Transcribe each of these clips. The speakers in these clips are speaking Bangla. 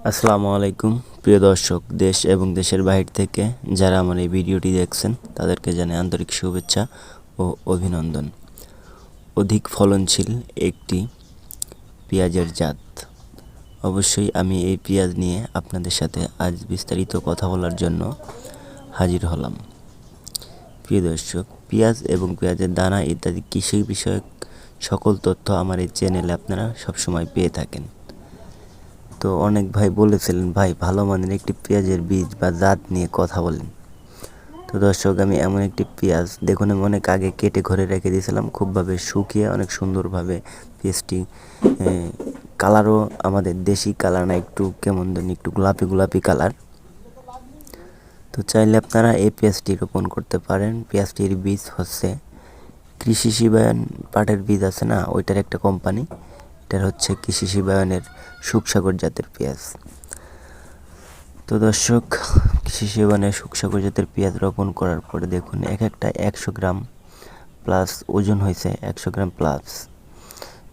আসসালামু আলাইকুম প্রিয় দর্শক, দেশ এবং দেশের বাহির থেকে যারা আমার এই ভিডিওটি দেখছেন তাদেরকে জানাই আন্তরিক শুভেচ্ছা ও অভিনন্দন। অধিক ফলনশীল একটি পেঁয়াজের জাত। অবশ্যই আমি এই পেঁয়াজ নিয়ে আপনাদের সাথে আজ বিস্তারিত কথা বলার জন্য হাজির হলাম। প্রিয় দর্শক, পেঁয়াজ এবং পেঁয়াজের দানা ইত্যাদি কৃষি বিষয়ক সকল তথ্য আমার এই চ্যানেলে আপনারা সবসময় পেয়ে থাকেন। তো অনেক ভাই বলেছিলেন, ভাই ভালো মানের একটি পেঁয়াজের বীজ বা জাত নিয়ে কথা বলেন। তো দর্শক, আমি এমন একটি পেঁয়াজ দেখুন, আমি অনেক আগে কেটে ঘরে রেখে দিয়েছিলাম, খুবভাবে শুকিয়ে অনেক সুন্দরভাবে পেঁয়াজটি কালারও আমাদের দেশি কালার না, একটু কেমন জানি একটু গোলাপি গোলাপি কালার। তো চাইলে আপনারা এই পেঁয়াজটি রোপণ করতে পারেন। পেঁয়াজটির বীজ হচ্ছে কৃষি শিবায়ন পাটের বীজ আছে না, ওইটার একটা কোম্পানি, এটার হচ্ছে কৃষি শিবায়নের সুখসাগর জাতের পেঁয়াজ। তো দর্শক, কৃষি শিবায়নের সুখসাগর জাতের পেঁয়াজ রোপণ করার পরে দেখুন এক একটা 100 গ্রাম প্লাস ওজন হয়েছে, 100 গ্রাম প্লাস।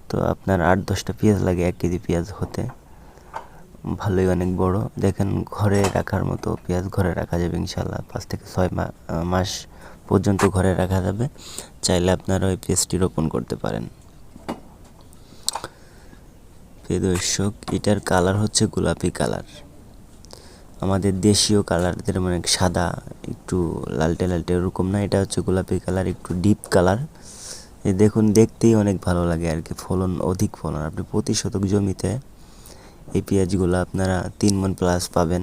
তো আপনার 8-10টা পেঁয়াজ লাগে 1 কেজি পেঁয়াজ হতে। ভালোই অনেক বড়, দেখেন ঘরে রাখার মতো পেঁয়াজ ঘরে রাখা যাবে ইনশাল্লাহ। 5 থেকে 6 মাস পর্যন্ত ঘরে রাখা যাবে। চাইলে আপনারা ওই পেঁয়াজটি রোপণ করতে পারেন। প্রিয় দর্শক, এটার কালার হচ্ছে গোলাপি কালার, আমাদের দেশীয় কালার যেটা মানে সাদা একটু লালটে লালটে ওরকম না, এটা হচ্ছে গোলাপি কালার, একটু ডিপ কালার। এই দেখুন, দেখতেই অনেক ভালো লাগে আর কি। ফলন অধিক ফলন, আপনি প্রতি শতক জমিতে এই পেঁয়াজগুলো আপনারা 3 মণ প্লাস পাবেন।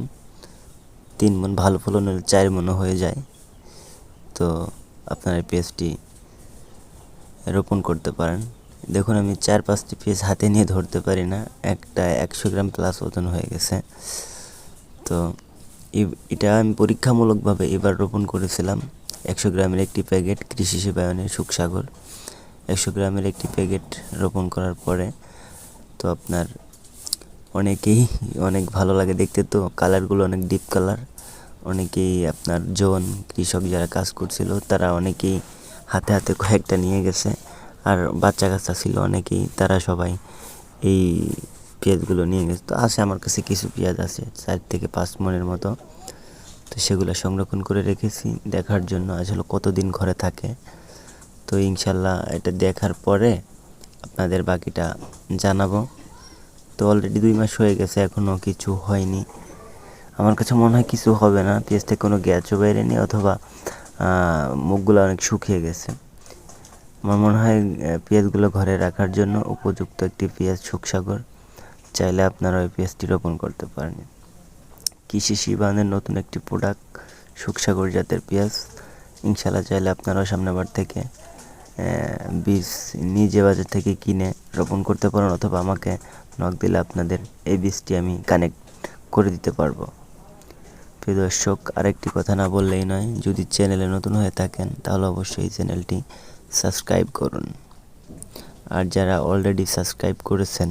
3 মণ, ভালো ফলন হলে 4 মণও হয়ে যায়। তো আপনারা এই পেঁয়াজটি রোপণ করতে পারেন। দেখুন, আমি 4-5টি পেঁয়াজ হাতে নিয়ে ধরতে পারি না, একটা 100 গ্রাম প্লাস ওজন হয়ে গেছে। তো এটা আমি পরীক্ষামূলকভাবে এবার রোপণ করেছিলাম। 100 গ্রামের একটি প্যাকেট কৃষি শিবায়নের সুখসাগর, 100 গ্রামের একটি প্যাকেট রোপণ করার পরে তো আপনার অনেকেই অনেক ভালো লাগে দেখতে। তো কালারগুলো অনেক ডিপ কালার, অনেকেই আপনার জোন কৃষক যারা কাজ করছিল তারা অনেকেই হাতে হাতে কয়েকটা নিয়ে গেছে, আর বাচ্চা কাচ্চা ছিল অনেকেই, তারা সবাই এই পেঁয়াজগুলো নিয়ে গেছে। তো আছে আমার কাছে কিছু পেঁয়াজ আছে 4 থেকে 5 মণের মতো। তো সেগুলো সংরক্ষণ করে রেখেছি দেখার জন্য আসলে কতদিন ঘরে থাকে। তো ইনশাল্লাহ এটা দেখার পরে আপনাদের বাকিটা জানাবো। তো অলরেডি 2 মাস হয়ে গেছে, এখনও কিছু হয়নি। আমার কাছে মনে হয় কিছু হবে না, পেঁয়াজ থেকে কোনো গ্যাসও বেরোয়নি, অথবা মুখগুলো অনেক শুকিয়ে গেছে। আমার মনে হয় পেঁয়াজগুলো ঘরে রাখার জন্য উপযুক্ত একটি পেঁয়াজ সুখসাগর। চাইলে আপনারা ওই পেঁয়াজটি রোপণ করতে পারেন। কৃষি শিবায়নের নতুন একটি প্রোডাক্ট সুখসাগর জাতের পেঁয়াজ। ইনশাল্লাহ চাইলে আপনারাও সামনেবার থেকে বীজ নিজে বাজার থেকে কিনে রোপণ করতে পারেন, অথবা আমাকে নক দিলে আপনাদের এই বীজটি আমি কানেক্ট করে দিতে পারবো। প্রিয় দর্শক, আরেকটি কথা না বললেই নয়, যদি চ্যানেলে নতুন হয়ে থাকেন তাহলে অবশ্যই চ্যানেলটি সাবস্ক্রাইব করুন। আর যারা অলরেডি সাবস্ক্রাইব করেছেন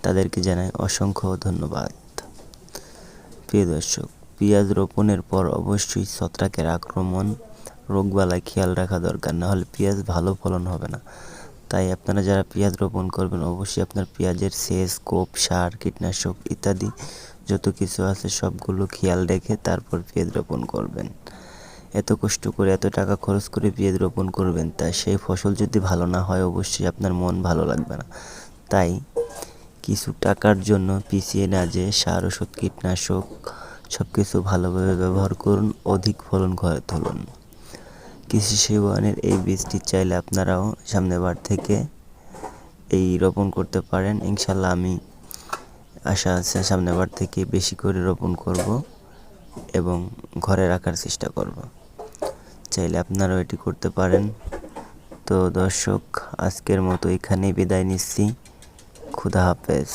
তাদেরকে জানাই অসংখ্য ধন্যবাদ। প্রিয় দর্শক, পেঁয়াজ রোপণের পর অবশ্যই ছত্রাকের আক্রমণ, রোগবালাই খেয়াল রাখা দরকার, না হলে পেঁয়াজ ভালো ফলন হবে না। তাই আপনারা যারা পেঁয়াজ রোপণ করবেন অবশ্যই আপনার পেঁয়াজের সেচ, কোপ, সার, কীটনাশক ইত্যাদি যত কিছু আছে সবগুলো খেয়াল রেখে তারপর পেঁয়াজ রোপণ করবেন। এত কষ্ট করে এত টাকা খরচ করে পেঁয়াজ রোপণ করবেন, তাই সেই ফসল যদি ভালো না হয় অবশ্যই আপনার মন ভালো লাগবে না। তাই কিছু টাকার জন্য পিছিয়ে না যেয়ে সার, ওষুধ, কীটনাশক সব কিছু ভালোভাবে ব্যবহার করুন, অধিক ফলন ঘরে তুলুন। কৃষি শিবায়নের এই বীজটি চাইলে আপনারাও সামনেবার থেকে এই রোপণ করতে পারেন। ইনশাল্লাহ আমি আশা আছে সামনেবার থেকে বেশি করে রোপণ করব এবং ঘরে রাখার চেষ্টা করব। চাইলে আপনারাও এটি করতে পারেন। তো দর্শক, আজকের মতো এখানেই বিদায় নিচ্ছি। খুদা হাফেজ।